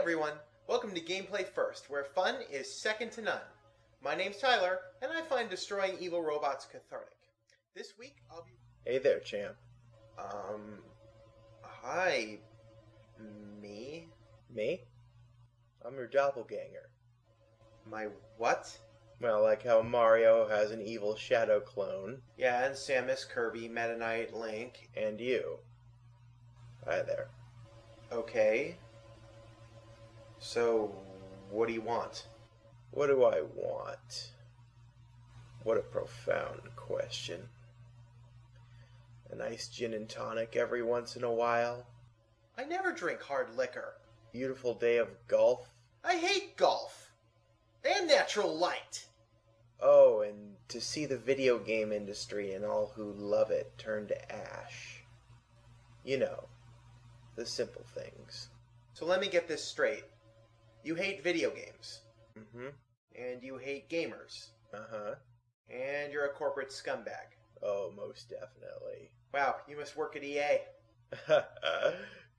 everyone, welcome to Gameplay First, where fun is second to none. My name's Tyler, and I find destroying evil robots cathartic. This week, I'll be... Hey there, champ. Hi... Me? Me? I'm your doppelganger. My what? Well, like how Mario has an evil shadow clone. Yeah, and Samus, Kirby, Meta Knight, Link. And you. Hi there. Okay. So, what do you want? What do I want? What a profound question. A nice gin and tonic every once in a while. I never drink hard liquor. Beautiful day of golf. I hate golf. And natural light. Oh, and to see the video game industry and all who love it turn to ash. You know, the simple things. So let me get this straight. You hate video games. Mm-hmm. And you hate gamers. Uh-huh. And you're a corporate scumbag. Oh, most definitely. Wow, you must work at EA.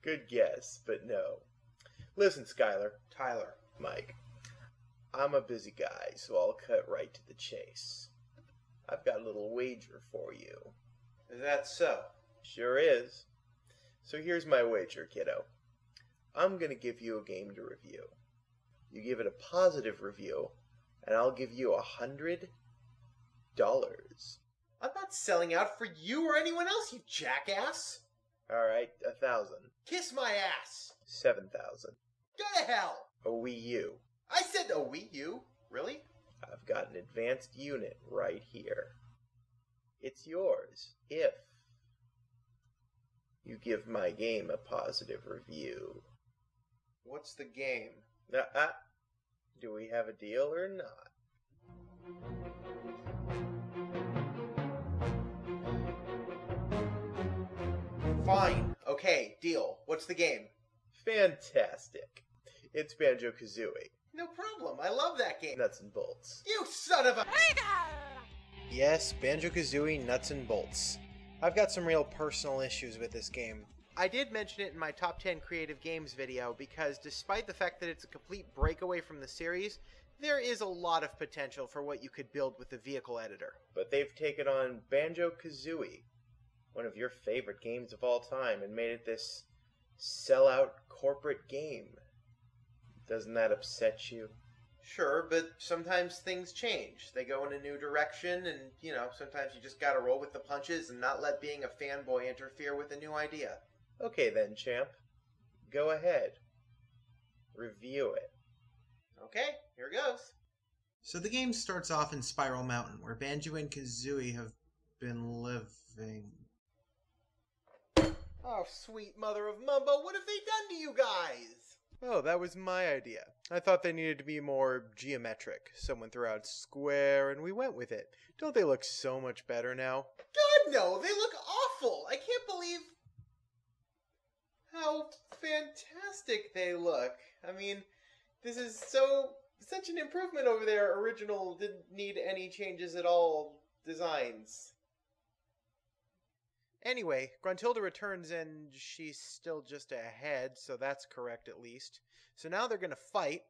Good guess, but no. Listen, Skylar. Tyler. Mike. I'm a busy guy, so I'll cut right to the chase. I've got a little wager for you. Is that so? Sure is. So here's my wager, kiddo. I'm gonna give you a game to review. You give it a positive review, and I'll give you $100. I'm not selling out for you or anyone else, you jackass! Alright, 1,000. Kiss my ass! 7,000. Go to hell! A Wii U. I said a Wii U? Really? I've got an advanced unit right here. It's yours, if you give my game a positive review. What's the game? Do we have a deal or not? Fine. Okay, deal. What's the game? Fantastic. It's Banjo Kazooie. No problem. I love that game. Nuts and bolts. You son of a... Yes, Banjo Kazooie Nuts and Bolts. I've got some real personal issues with this game. I did mention it in my top 10 creative games video because despite the fact that it's a complete breakaway from the series, there is a lot of potential for what you could build with the vehicle editor. But they've taken on Banjo Kazooie, one of your favorite games of all time, and made it this sellout corporate game. Doesn't that upset you? Sure, but sometimes things change. They go in a new direction, and, sometimes you just gotta roll with the punches and not let being a fanboy interfere with a new idea. Okay then, champ. Go ahead. Review it. Okay, here goes. So the game starts off in Spiral Mountain, where Banjo and Kazooie have been living. Oh, sweet mother of Mumbo, what have they done to you guys? Oh, that was my idea. I thought they needed to be more geometric. Someone threw out square, and we went with it. Don't they look so much better now? God, no! They look awful! I can't believe how fantastic they look. I mean, this is such an improvement over their original, didn't need any changes at all designs. Anyway, Gruntilda returns and she's still just ahead, so that's correct at least. So now they're gonna fight.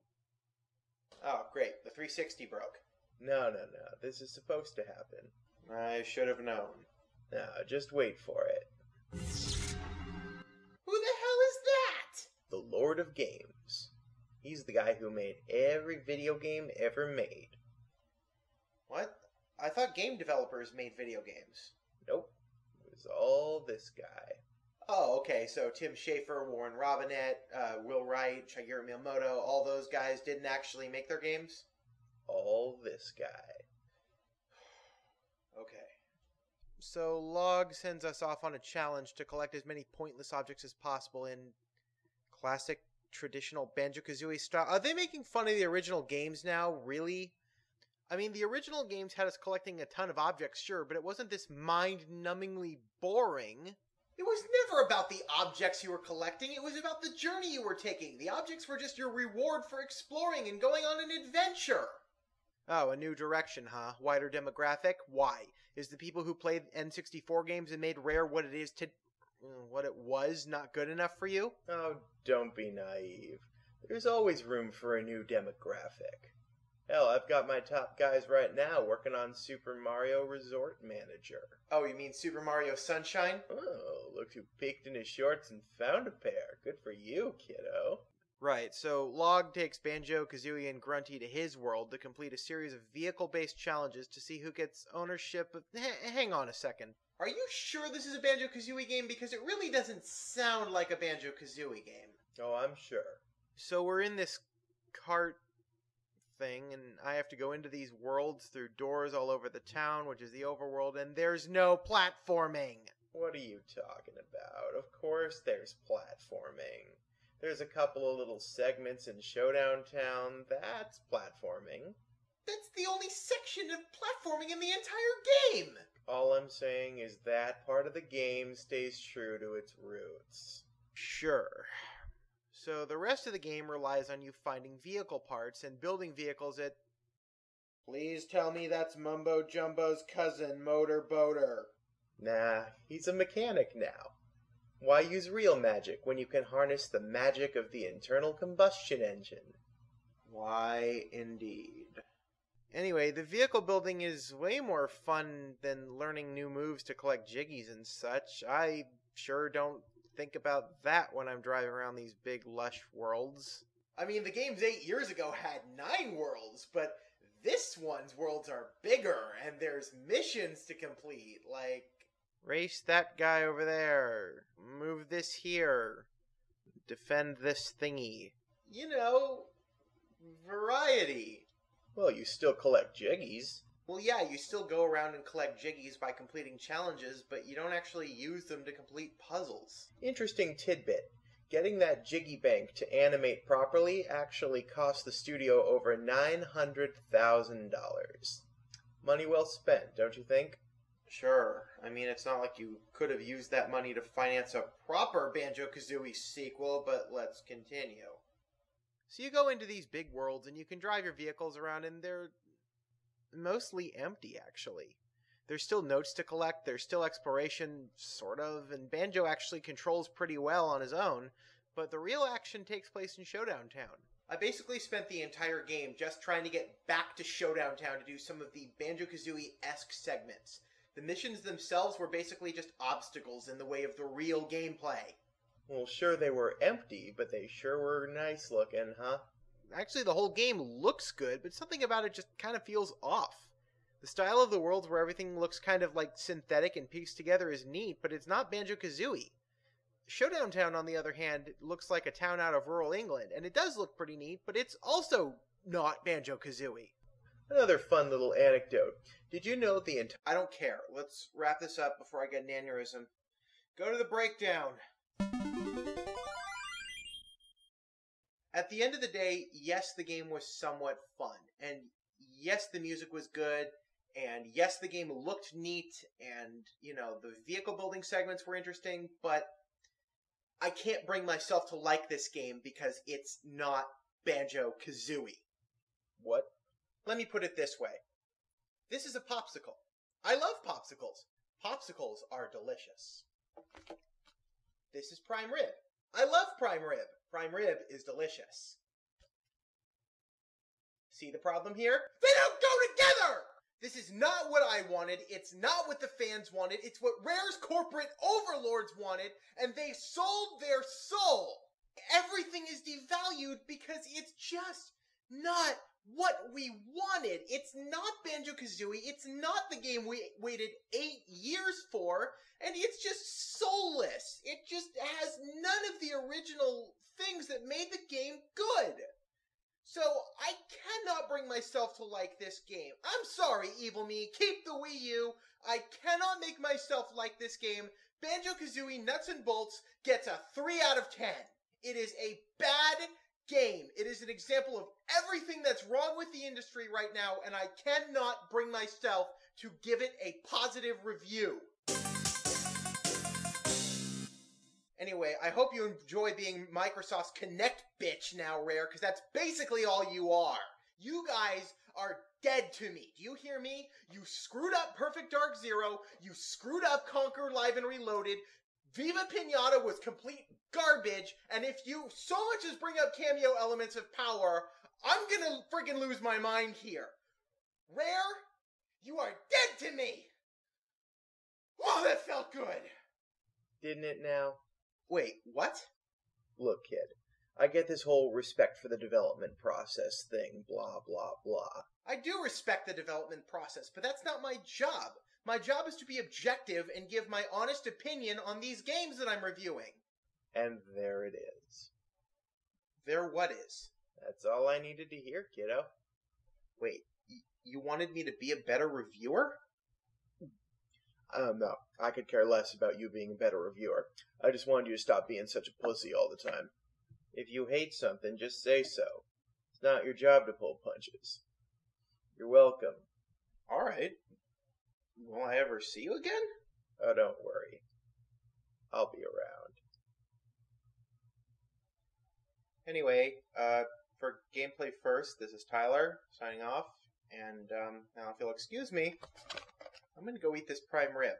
Oh, great. The 360 broke. No. This is supposed to happen. I should have known. Now, just wait for it. Who the hell is that? The Lord of Games. He's the guy who made every video game ever made. What? I thought game developers made video games. Nope. It was all this guy. Oh, okay, so Tim Schafer, Warren Robinette, Will Wright, Shigeru Miyamoto, all those guys didn't actually make their games? All this guy. Okay. So Log sends us off on a challenge to collect as many pointless objects as possible in classic, traditional Banjo-Kazooie style. Are they making fun of the original games now? Really? I mean, the original games had us collecting a ton of objects, sure, but it wasn't this mind-numbingly boring. It was never about the objects you were collecting. It was about the journey you were taking. The objects were just your reward for exploring and going on an adventure. Oh, a new direction, huh? Wider demographic? Why? Is the people who played N64 games and made Rare what it was not good enough for you? Oh, don't be naive. There's always room for a new demographic. Hell, I've got my top guys right now working on Super Mario Resort Manager. Oh, you mean Super Mario Sunshine? Oh, look who peeked in his shorts and found a pair. Good for you, kiddo. Right, so Log takes Banjo, Kazooie, and Grunty to his world to complete a series of vehicle-based challenges to see who gets ownership of... Hang on a second. Are you sure this is a Banjo Kazooie game? Because it really doesn't sound like a Banjo Kazooie game. Oh, I'm sure. So we're in this cart thing, and I have to go into these worlds through doors all over the town, which is the overworld, and there's no platforming. What are you talking about? Of course there's platforming. There's a couple of little segments in Showdown Town. That's platforming. That's the only section of platforming in the entire game! All I'm saying is that part of the game stays true to its roots. Sure. So the rest of the game relies on you finding vehicle parts and building vehicles at... Please tell me that's Mumbo Jumbo's cousin, Motor Boater. Nah, he's a mechanic now. Why use real magic when you can harness the magic of the internal combustion engine? Why, indeed. Anyway, the vehicle building is way more fun than learning new moves to collect jiggies and such. I sure don't think about that when I'm driving around these big, lush worlds. I mean, the games 8 years ago had 9 worlds, but this one's worlds are bigger, and there's missions to complete, like... Race that guy over there. Move this here. Defend this thingy. You know, variety. Well, you still collect jiggies. Well, yeah, you still go around and collect jiggies by completing challenges, but you don't actually use them to complete puzzles. Interesting tidbit. Getting that jiggy bank to animate properly actually cost the studio over $900,000. Money well spent, don't you think? Sure. I mean, it's not like you could have used that money to finance a proper Banjo-Kazooie sequel, but let's continue. So you go into these big worlds, and you can drive your vehicles around, and they're mostly empty, actually. There's still notes to collect, there's still exploration, sort of, and Banjo actually controls pretty well on his own, but the real action takes place in Showdown Town. I basically spent the entire game just trying to get back to Showdown Town to do some of the Banjo-Kazooie-esque segments. The missions themselves were basically just obstacles in the way of the real gameplay. Well, sure they were empty, but they sure were nice looking, huh? Actually, the whole game looks good, but something about it just kind of feels off. The style of the worlds where everything looks kind of like synthetic and pieced together is neat, but it's not Banjo-Kazooie. Showdown Town, on the other hand, looks like a town out of rural England, and it does look pretty neat, but it's also not Banjo-Kazooie. Another fun little anecdote. Did you know I don't care. Let's wrap this up before I get an aneurysm. Go to the breakdown. At the end of the day, yes, the game was somewhat fun, and yes, the music was good, and yes, the game looked neat, and, you know, the vehicle building segments were interesting, but I can't bring myself to like this game because it's not Banjo-Kazooie. What? Let me put it this way. This is a popsicle. I love popsicles. Popsicles are delicious. This is prime rib. I love prime rib. Prime rib is delicious. See the problem here? They don't go together! This is not what I wanted. It's not what the fans wanted. It's what Rare's corporate overlords wanted, and they sold their soul. Everything is devalued because it's just not what we wanted. It's not Banjo-Kazooie. It's not the game we waited 8 years for, and it's just soulless. It just has none of the original things that made the game good. So I cannot bring myself to like this game. I'm sorry, Evil Me. Keep the Wii U. I cannot make myself like this game. Banjo-Kazooie Nuts and Bolts gets a 3 out of 10. It is a bad game. It is an example of everything that's wrong with the industry right now, and I cannot bring myself to give it a positive review. Anyway, I hope you enjoy being Microsoft's Connect bitch now, Rare, because that's basically all you are. You guys are dead to me. Do you hear me? You screwed up Perfect Dark Zero. You screwed up Conquer Live and Reloaded. Viva Pinata was complete garbage, and if you so much as bring up cameo elements of power, I'm gonna friggin' lose my mind here. Rare, you are dead to me! Oh, that felt good! Didn't it now? Wait, what? Look, kid, I get this whole respect for the development process thing, blah, blah, blah. I do respect the development process, but that's not my job. My job is to be objective and give my honest opinion on these games that I'm reviewing. And there it is. There what is? That's all I needed to hear, kiddo. Wait, you wanted me to be a better reviewer? No, I could care less about you being a better reviewer. I just wanted you to stop being such a pussy all the time. If you hate something, just say so. It's not your job to pull punches. You're welcome. Alright. Will I ever see you again? Oh, don't worry. I'll be around. Anyway, for Gameplay First, this is Tyler, signing off. And now if you'll excuse me, I'm gonna go eat this prime rib.